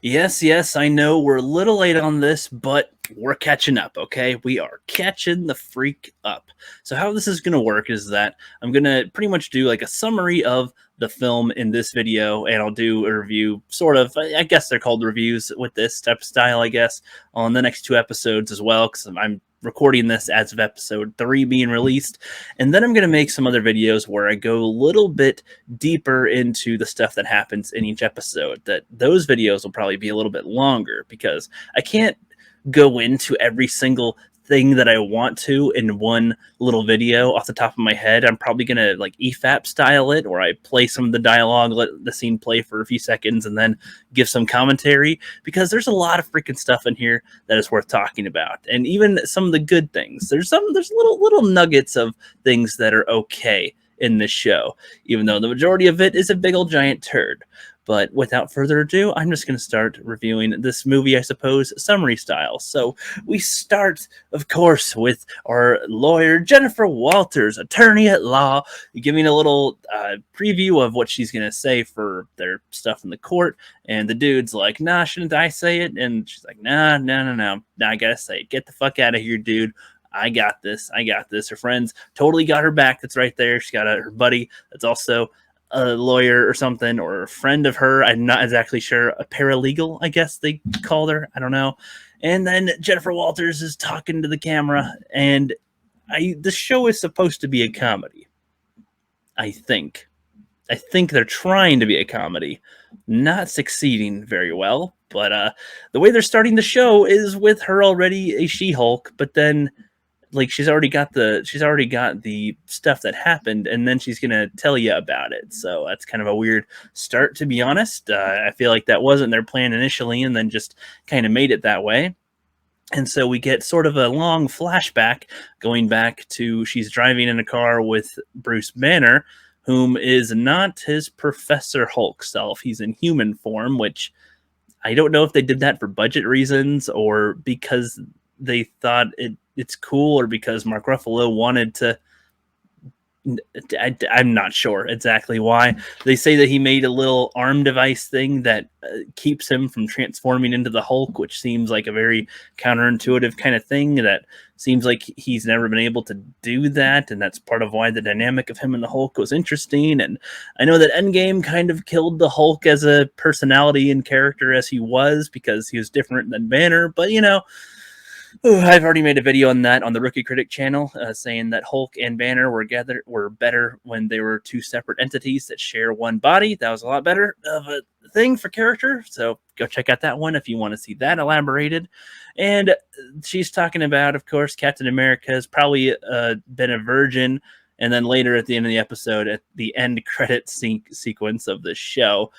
Yes, yes, I know we're a little late on this, but we're catching up, okay? We are catching the freak up. So, how this is going to work is that I'm going to pretty much do like a summary of the film in this video, and I'll do a review, sort of. I guess they're called reviews with this type of style, I guess, on the next two episodes as well, because I'm recording this as of episode 3 being released. And then I'm going to make some other videos where I go a little bit deeper into the stuff that happens in each episode. That those videos will probably be a little bit longer because I can't go into every single thing that I want to in one little video off the top of my head. I'm probably gonna like EFAP style it, or I play some of the dialogue, let the scene play for a few seconds, and then give some commentary, because there's a lot of freaking stuff in here that is worth talking about. And even some of the good things. There's little nuggets of things that are okay in this show, even though the majority of it is a big old giant turd. But without further ado, I'm just going to start reviewing this movie, I suppose, summary style. So we start, of course, with our lawyer, Jennifer Walters, attorney at law, giving a little preview of what she's going to say for their stuff in the court. And the dude's like, nah, shouldn't I say it? And she's like, nah, no, I got to say it. Get the fuck out of here, dude. I got this. I got this. Her friends totally got her back. That's right there. She's got her buddy that's also a lawyer or something, or a friend of her. I'm not exactly sure. A paralegal, I guess they called her. I don't know. And then Jennifer Walters is talking to the camera, and the show is supposed to be a comedy. I think. I think they're trying to be a comedy, not succeeding very well. But the way they're starting the show is with her already a She-Hulk, but then like she's already got the stuff that happened, and then she's gonna tell you about it. So that's kind of a weird start, to be honest. I feel like that wasn't their plan initially, and then just kind of made it that way. And so we get sort of a long flashback going back to she's driving in a car with Bruce Banner, whom is not his Professor Hulk self. He's in human form, which I don't know if they did that for budget reasons, or because they thought it's cool, or because Mark Ruffalo wanted to. I'm not sure exactly why. They say that he made a little arm device thing that keeps him from transforming into the Hulk, which seems like a very counterintuitive kind of thing. That seems like he's never been able to do that, and that's part of why the dynamic of him and the Hulk was interesting. And I know that Endgame kind of killed the Hulk as a personality and character as he was, because he was different than Banner, but I've already made a video on that on the Rookie Critic channel, saying that Hulk and Banner were better when they were two separate entities that share one body. That was a lot better of a thing for character. So go check out that one if you want to see that elaborated. And she's talking about, of course, Captain America has probably been a virgin. And then later at the end of the episode, at the end credit sequence of the show,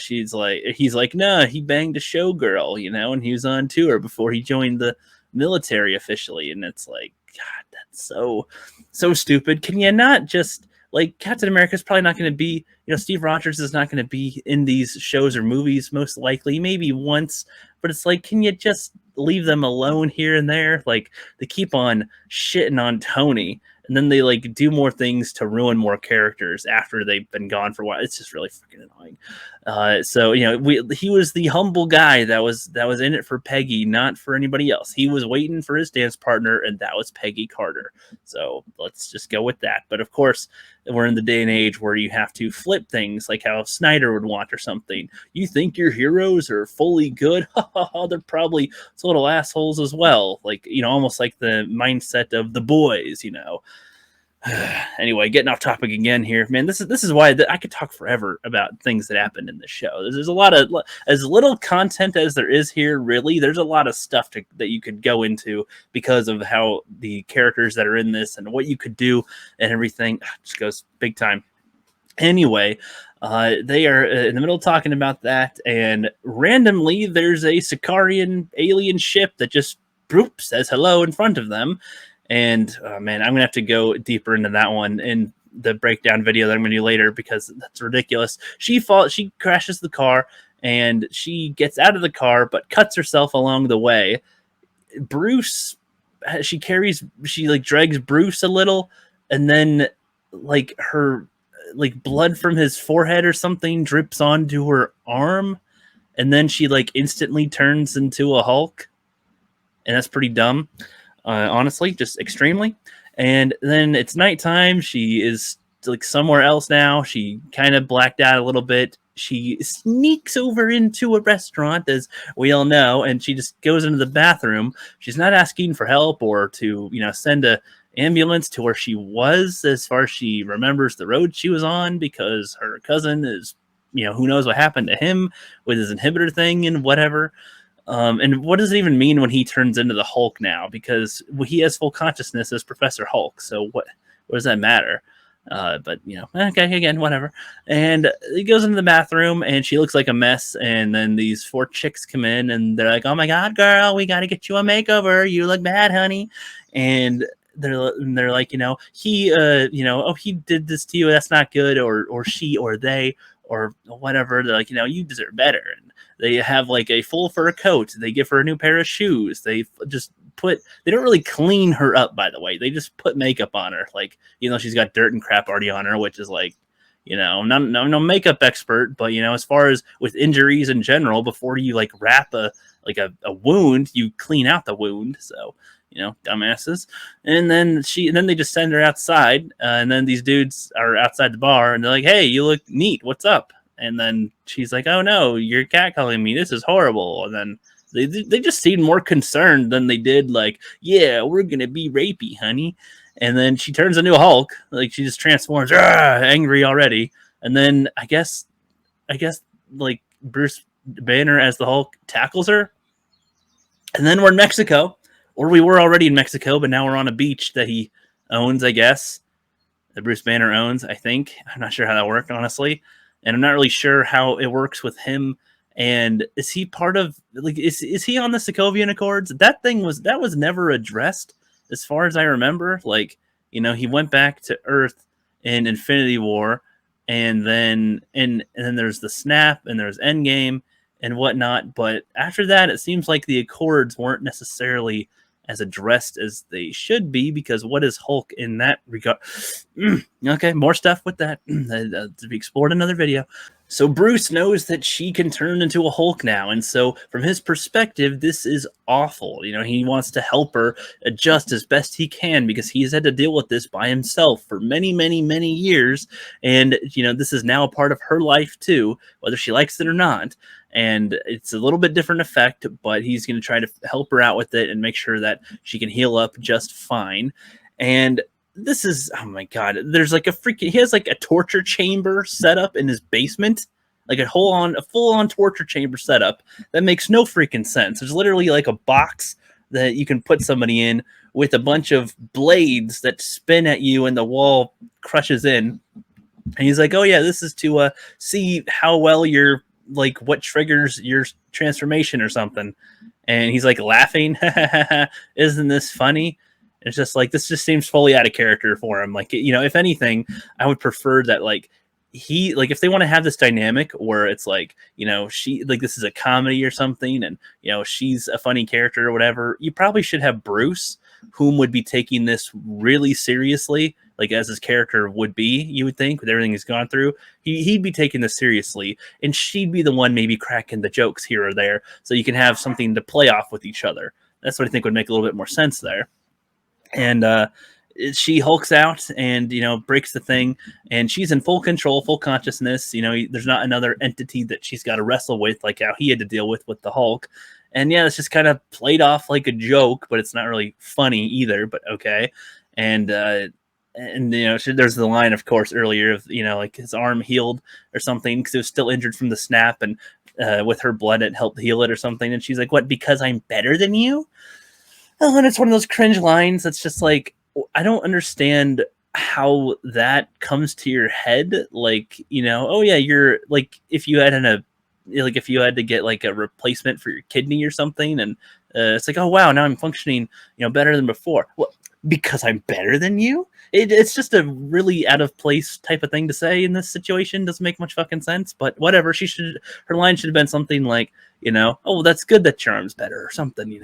he's like, nah, he banged a showgirl, and he was on tour before he joined the military officially. And it's like, god, that's so stupid. Can you not just, like, Captain America's probably not going to be, Steve Rogers is not going to be in these shows or movies, most likely, maybe once, but it's like, can you just leave them alone here and there? Like, they keep on shitting on Tony, and then they like do more things to ruin more characters after they've been gone for a while. It's just really freaking annoying. So he was the humble guy that was in it for Peggy, not for anybody else. He was waiting for his dance partner, and that was Peggy Carter. So let's just go with that. But of course, we're in the day and age where you have to flip things, like how Snyder would want or something. You think your heroes are fully good? They're probably total assholes as well. Like, almost like the mindset of The Boys. Anyway, getting off topic again here, man. This is why I could talk forever about things that happened in the show. There's a lot of, as little content as there is here. Really, there's a lot of stuff that you could go into because of how the characters that are in this and what you could do and everything just goes big time. Anyway, they are in the middle of talking about that, and randomly there's a Sicarian alien ship that just says hello in front of them. And man, I'm gonna have to go deeper into that one in the breakdown video that I'm gonna do later, because that's ridiculous. She crashes the car, and she gets out of the car but cuts herself along the way. Bruce, she drags Bruce a little, and then like her blood from his forehead or something drips onto her arm, and then she like instantly turns into a Hulk, and that's pretty dumb, honestly, just extremely. And then it's nighttime. She is like somewhere else now. She kind of blacked out a little bit. She sneaks over into a restaurant, as we all know, and she just goes into the bathroom. She's not asking for help or to, send a ambulance to where she was, as far as she remembers the road she was on, because her cousin is, who knows what happened to him with his inhibitor thing and whatever. And what does it even mean when he turns into the Hulk now? Because he has full consciousness as Professor Hulk. So what does that matter? But okay, again, whatever. And he goes into the bathroom, and she looks like a mess. And then these 4 chicks come in, and they're like, "Oh my God, girl, we got to get you a makeover. You look bad, honey." And they're like, he, oh, he did this to you. That's not good. Or she, or they, or whatever. They're like, you deserve better. And they have like a full fur coat. They give her a new pair of shoes. They just they don't really clean her up, by the way. They just put makeup on her. Like, she's got dirt and crap already on her, which is like, no makeup expert, but as far as with injuries in general, before you like wrap a wound, you clean out the wound. So, dumbasses. And then they just send her outside. And then these dudes are outside the bar, and they're like, "Hey, you look neat. What's up?" And then she's like, "Oh no, you're catcalling me. This is horrible." And then they just seemed more concerned than they did like, "Yeah, we're gonna be rapey, honey." And then she turns into a Hulk, like she just transforms, angry already. And then I guess like Bruce Banner as the Hulk tackles her, and then we're in Mexico, or we were already in Mexico, but now we're on a beach that he owns, I guess, that Bruce Banner owns. I think, I'm not sure how that worked, honestly. And I'm not really sure how it works with him. And is he part of, like, is he on the Sokovian Accords? That was never addressed as far as I remember. Like, he went back to Earth in Infinity War, and then there's the Snap, and there's Endgame and whatnot. But after that, it seems like the Accords weren't necessarily as addressed as they should be, because what is Hulk in that regard? Okay, more stuff with that to be explored in another video. So Bruce knows that she can turn into a Hulk now, and so from his perspective, this is awful. He wants to help her adjust as best he can, because he's had to deal with this by himself for many, many, many years, and this is now a part of her life too, whether she likes it or not. And it's a little bit different effect, but he's going to try to help her out with it and make sure that she can heal up just fine. And this is, oh my God, there's like he has like a torture chamber set up in his basement, like a full-on torture chamber setup that makes no freaking sense. There's literally like a box that you can put somebody in with a bunch of blades that spin at you, and the wall crushes in. And he's like, "Oh yeah, this is to see how well you're, like, what triggers your transformation or something." And he's like laughing. "Isn't this funny?" It's just like, this just seems fully out of character for him. Like, if anything, I would prefer that, like, if they want to have this dynamic where it's like, she, like, this is a comedy or something, and she's a funny character or whatever, you probably should have Bruce, whom would be taking this really seriously, like as his character would be, you would think, with everything he's gone through. He'd be taking this seriously, and she'd be the one maybe cracking the jokes here or there, so you can have something to play off with each other. That's what I think would make a little bit more sense there. And she hulks out and breaks the thing, and she's in full control, full consciousness. There's not another entity that she's got to wrestle with, like how he had to deal with the Hulk. And yeah, it's just kind of played off like a joke, but it's not really funny either. But okay. And there's the line, of course, earlier of like his arm healed or something because it was still injured from the snap, and with her blood it helped heal it or something. And she's like, "What? Because I'm better than you?" Oh, and it's one of those cringe lines that's just like, I don't understand how that comes to your head. Like, oh yeah, you're like, if you had if you had to get like a replacement for your kidney or something, and it's like, oh wow, now I'm functioning, better than before. Well, because I'm better than you? It's just a really out of place type of thing to say in this situation. Doesn't make much fucking sense, but whatever. Her line should have been something like, "Oh, well, that's good that your arm's better," or something,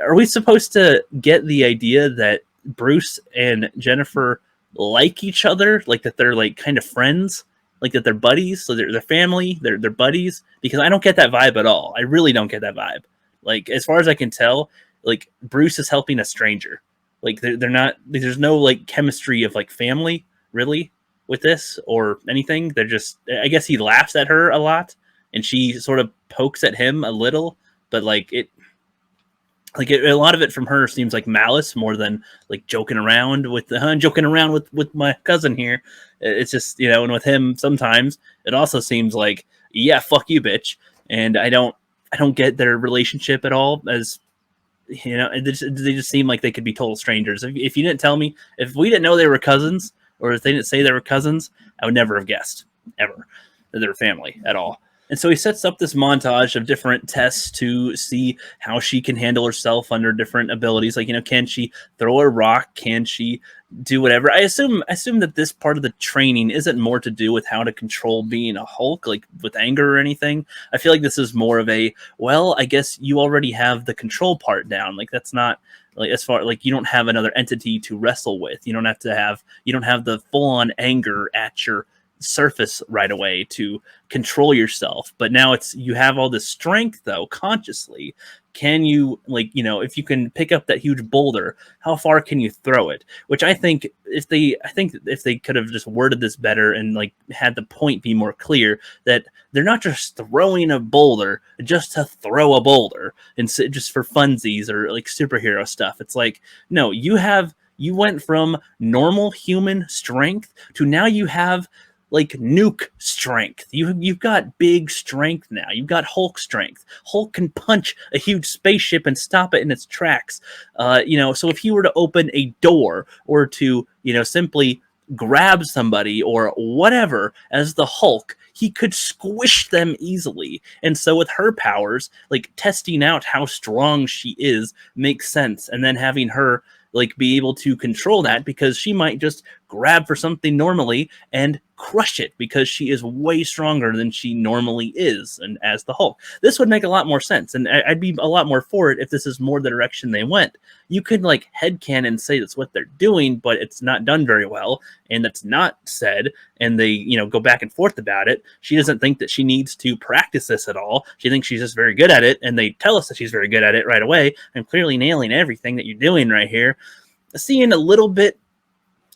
Are we supposed to get the idea that Bruce and Jennifer like each other, like that they're like kind of friends? like that they're buddies, so they're family, they're buddies, because I don't get that vibe at all. I really don't get that vibe. Like, as far as I can tell, like Bruce is helping a stranger. Like they're not. There's no like chemistry of like family really with this or anything. They're just. I guess he laughs at her a lot, and she sort of pokes at him a little, but like a lot of it from her seems like malice more than like joking around with with my cousin here. It's just, and with him sometimes it also seems like, yeah, fuck you, bitch. And I don't get their relationship at all. As they just seem like they could be total strangers. If you didn't tell me, if we didn't know they were cousins, or if they didn't say they were cousins, I would never have guessed ever that they were family at all. And so he sets up this montage of different tests to see how she can handle herself under different abilities. Like, can she throw a rock? Can she do whatever? I assume that this part of the training isn't more to do with how to control being a Hulk, like with anger or anything. I feel like this is more of a, well, I guess you already have the control part down. Like, that's not like, as far like, you don't have another entity to wrestle with. You don't have the full on anger at your surface right away to control yourself. But now you have all this strength though consciously. Can you, like, if you can pick up that huge boulder, how far can you throw it? Which I think if they could have just worded this better and like had the point be more clear, that they're not just throwing a boulder just to throw a boulder and just for funsies or like superhero stuff. It's like, no, you went from normal human strength to now you have like nuke strength. You've got big strength now. You've got Hulk strength. Hulk can punch a huge spaceship and stop it in its tracks. So if he were to open a door or to, simply grab somebody or whatever as the Hulk, he could squish them easily. And so with her powers, like testing out how strong she is makes sense. And then having her like be able to control that, because she might just grab for something normally and crush it because she is way stronger than she normally is, and as the Hulk. This would make a lot more sense, and I'd be a lot more for it if this is more the direction they went. You could like headcanon say that's what they're doing, but it's not done very well, and that's not said, and they go back and forth about it. She doesn't think that she needs to practice this at all. She thinks she's just very good at it, and they tell us that she's very good at it right away. I'm clearly nailing everything that you're doing right here. Seeing a little bit,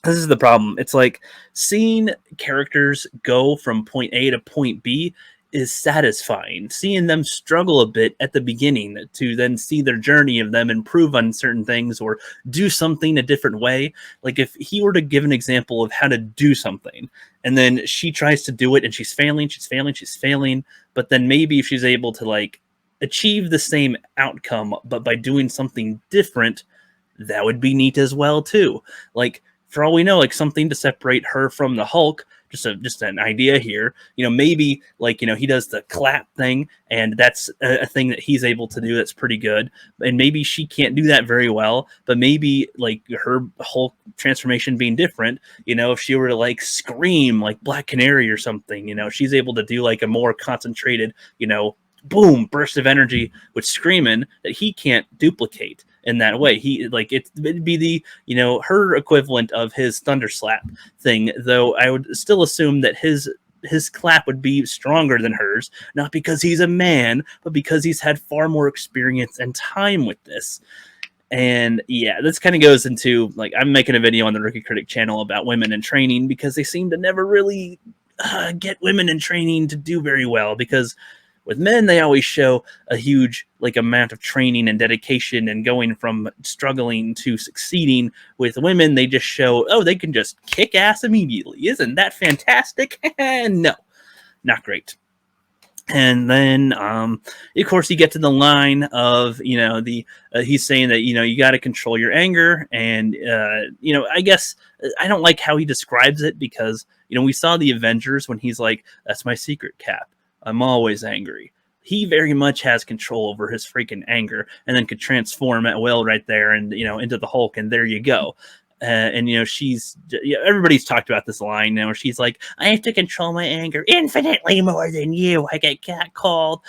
this is the problem. It's like seeing characters go from point A to point B is satisfying. Seeing them struggle a bit at the beginning to then see their journey of them improve on certain things or do something a different way. Like if he were to give an example of how to do something and then she tries to do it and she's failing, but then maybe if she's able to like achieve the same outcome, but by doing something different, that would be neat as well too. Like, for all we know, like something to separate her from the Hulk, just an idea here. Maybe like, he does the clap thing, and that's a thing that he's able to do that's pretty good. And maybe she can't do that very well, but maybe like her Hulk transformation being different, if she were to like scream like Black Canary or something, she's able to do like a more concentrated, boom, burst of energy with screaming that he can't duplicate in that way. He like it'd be the her equivalent of his thunder slap thing, though I would still assume that his clap would be stronger than hers, not because he's a man, but because he's had far more experience and time with this. And yeah, this kind of goes into like, I'm making a video on the Rookie Critic channel about women in training, because they seem to never really get women in training to do very well, because with men, they always show a huge like amount of training and dedication and going from struggling to succeeding. With women, they just show, oh, they can just kick ass immediately. Isn't that fantastic? No, not great. And then, of course, you get to the line of, he's saying that, you got to control your anger. And, I guess I don't like how he describes it, because, we saw the Avengers when he's like, that's my secret, Cap. I'm always angry. He very much has control over his freaking anger, and then could transform at will right there and, into the Hulk. And there you go. And, everybody's talked about this line now where she's like, I have to control my anger infinitely more than you. I get catcalled,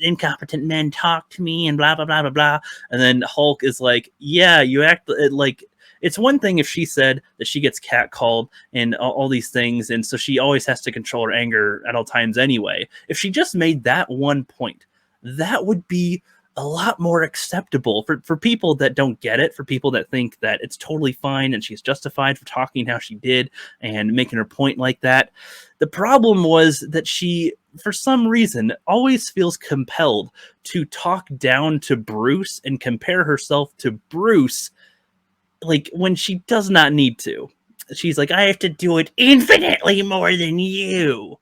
incompetent men talk to me, and blah, blah, blah, blah, blah. And then Hulk is like, yeah, you act like it's one thing if she said that she gets catcalled and all these things, and so she always has to control her anger at all times anyway. If she just made that one point, that would be a lot more acceptable for people that don't get it, for people that think that it's totally fine and she's justified for talking how she did and making her point like that. The problem was that she, for some reason, always feels compelled to talk down to Bruce and compare herself to Bruce, like when she does not need to. She's like, I have to do it infinitely more than you.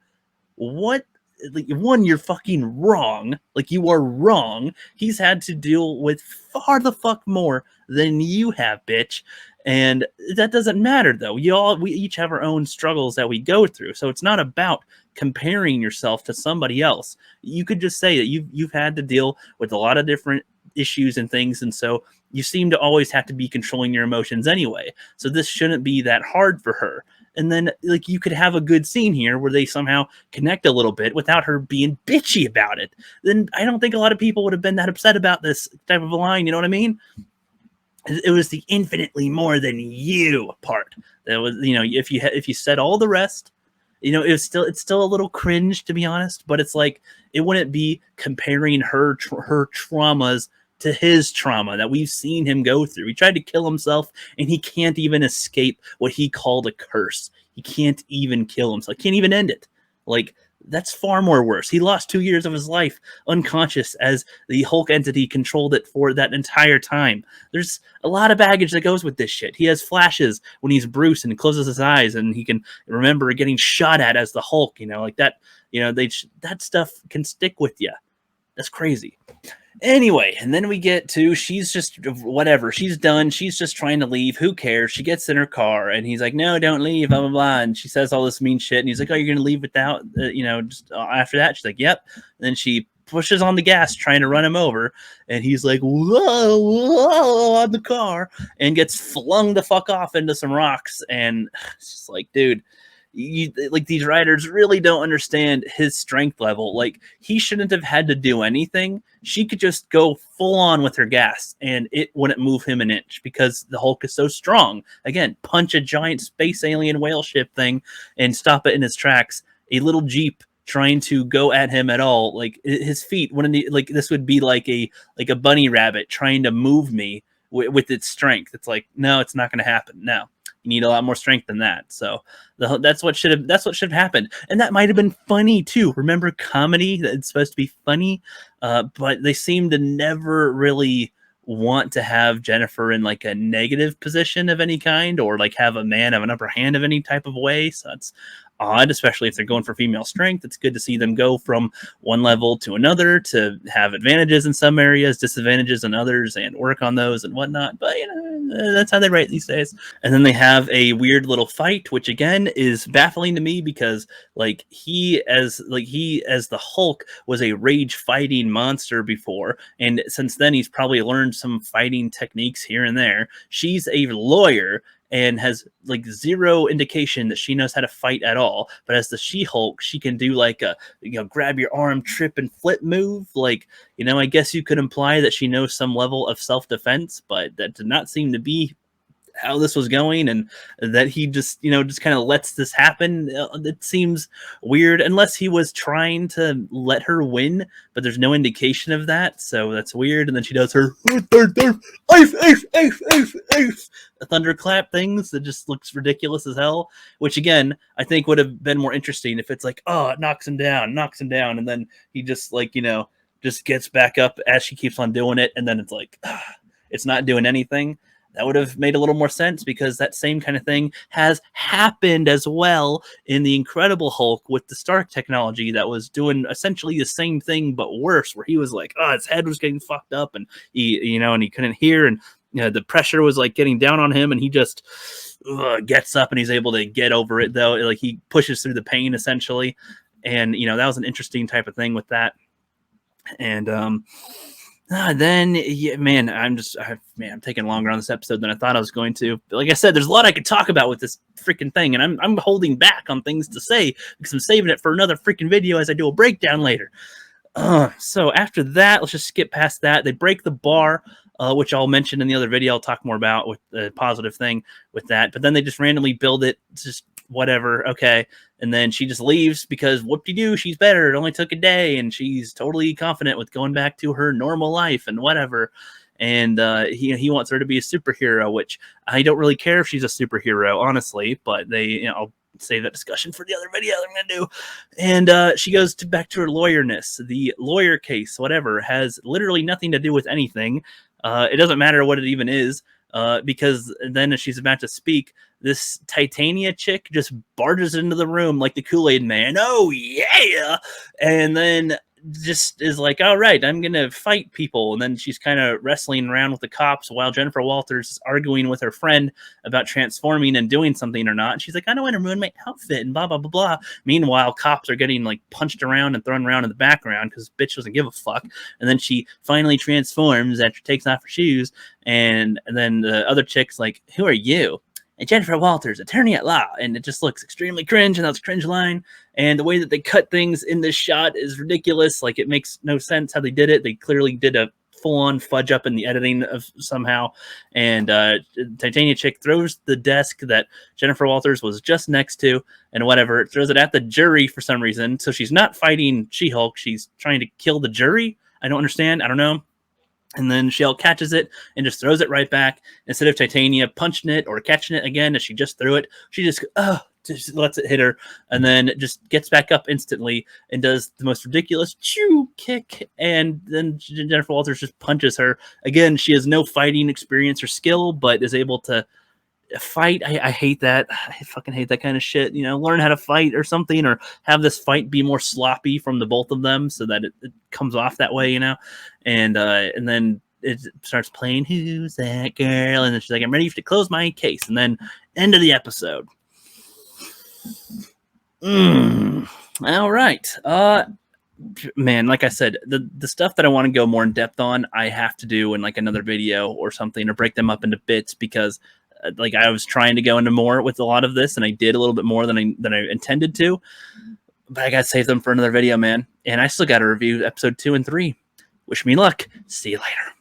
What? Like, one, you're fucking wrong. Like, you are wrong. He's had to deal with far the fuck more than you have, bitch. And that doesn't matter, though. We each have our own struggles that we go through. So it's not about comparing yourself to somebody else. You could just say that you've had to deal with a lot of different issues and things, and so you seem to always have to be controlling your emotions anyway. So this shouldn't be that hard for her. And then, like, you could have a good scene here where they somehow connect a little bit without her being bitchy about it. Then I don't think a lot of people would have been that upset about this type of a line. You know what I mean? It was the infinitely more than you part that was, you know, if you said all the rest, you know, it's still a little cringe, to be honest. But it's like, it wouldn't be comparing her traumas to his trauma that we've seen him go through. He tried to kill himself, and he can't even escape what he called a curse. He can't even kill himself. Can't even end it. Like, that's far more worse. He lost 2 years of his life unconscious as the Hulk entity controlled it for that entire time. There's a lot of baggage that goes with this shit. He has flashes when he's Bruce and closes his eyes and he can remember getting shot at as the Hulk, you know, like that, you know, that stuff can stick with you. That's crazy. Anyway, and then we get to, she's just, whatever, she's done, she's just trying to leave, who cares, she gets in her car, and he's like, no, don't leave, blah, blah, blah, and she says all this mean shit, and he's like, oh, you're gonna leave without, you know, just after that? She's like, yep. And then she pushes on the gas, trying to run him over, and he's like, whoa, whoa, on the car, and gets flung the fuck off into some rocks, and it's just like, dude, like, these writers really don't understand his strength level. Like, he shouldn't have had to do anything. She could just go full on with her gas and it wouldn't move him an inch because the Hulk is so strong. Again, punch a giant space alien whale ship thing and stop it in its tracks. A little Jeep trying to go at him at all, like, his feet wouldn't, like, this would be like a bunny rabbit trying to move me with its strength. It's like, no, it's not going to happen. No. You need a lot more strength than that. So that's what should have happened. And that might have been funny too. Remember, comedy, it's supposed to be funny, but they seem to never really want to have Jennifer in like a negative position of any kind, or like have a man have an upper hand of any type of way. So that's odd, especially if they're going for female strength. It's good to see them go from one level to another, to have advantages in some areas, disadvantages in others, and work on those and whatnot. But, you know, that's how they write these days. And then they have a weird little fight, which again is baffling to me because, like, he as the Hulk was a rage fighting monster before, and since then he's probably learned some fighting techniques here and there. She's a lawyer and has like zero indication that she knows how to fight at all. But as the She-Hulk, she can do like a, you know, grab your arm, trip and flip move. Like, you know, I guess you could imply that she knows some level of self-defense, but that did not seem to be how this was going, and that he just, you know, just kind of lets this happen. It seems weird, unless he was trying to let her win, but there's no indication of that, so that's weird. And then she does her thunderclap things that just looks ridiculous as hell, which again I think would have been more interesting if it's like, oh, it knocks him down, and then he just, like, you know, just gets back up as she keeps on doing it, and then it's like, it's not doing anything. That would have made a little more sense, because that same kind of thing has happened as well in the Incredible Hulk with the Stark technology that was doing essentially the same thing but worse, where he was like, oh, his head was getting fucked up, and he, you know, and he couldn't hear, and, you know, the pressure was like getting down on him, and he just gets up and he's able to get over it, though. Like, he pushes through the pain essentially, and, you know, that was an interesting type of thing with that. And then, yeah, man, I'm taking longer on this episode than I thought I was going to. But like I said, there's a lot I could talk about with this freaking thing, and I'm holding back on things to say because I'm saving it for another freaking video as I do a breakdown later. So after that, let's just skip past that. They break the bar. which I'll mention in the other video. I'll talk more about with the positive thing with that. But then they just randomly build it, just whatever, okay. And then she just leaves because whoop-de-doo, she's better. It only took a day, and she's totally confident with going back to her normal life and whatever. And he wants her to be a superhero, which I don't really care if she's a superhero, honestly. But I'll save that discussion for the other video I'm gonna do. And she goes back to her lawyerness. The lawyer case, whatever, has literally nothing to do with anything. It doesn't matter what it even is, because then as she's about to speak, this Titania chick just barges into the room like the Kool-Aid Man. Oh yeah, and then just is like, all right, I'm gonna fight people. And then she's kind of wrestling around with the cops while Jennifer Walters is arguing with her friend about transforming and doing something or not. And she's like, I don't want to ruin my outfit and blah blah blah blah. Meanwhile, cops are getting like punched around and thrown around in the background because bitch doesn't give a fuck. And then she finally transforms after she takes off her shoes. And then the other chick's like, who are you? And Jennifer Walters, attorney at law. And it just looks extremely cringe, and that's a cringe line. And the way that they cut things in this shot is ridiculous. Like, it makes no sense how they did it. They clearly did a full-on fudge up in the editing of somehow. And Titania chick throws the desk that Jennifer Walters was just next to, and whatever, throws it at the jury for some reason. So she's not fighting She-Hulk. She's trying to kill the jury. I don't understand. I don't know. And then Shell catches it and just throws it right back. Instead of Titania punching it or catching it again as she just threw it, she just lets it hit her, and then just gets back up instantly and does the most ridiculous chew kick. And then Jennifer Walters just punches her. Again, she has no fighting experience or skill, but is able to fight. I hate that. I fucking hate that kind of shit. Learn how to fight or something, or have this fight be more sloppy from the both of them so that it comes off that way, and then it starts playing Who's That Girl, and then she's like, I'm ready to close my case. And then end of the episode. All right. Man, like I said, the stuff that I want to go more in depth on, I have to do in like another video or something, or break them up into bits, because like I was trying to go into more with a lot of this, and I did a little bit more than I intended to, but I got to save them for another video, man. And I still got to review episode 2 and 3. Wish me luck. See you later.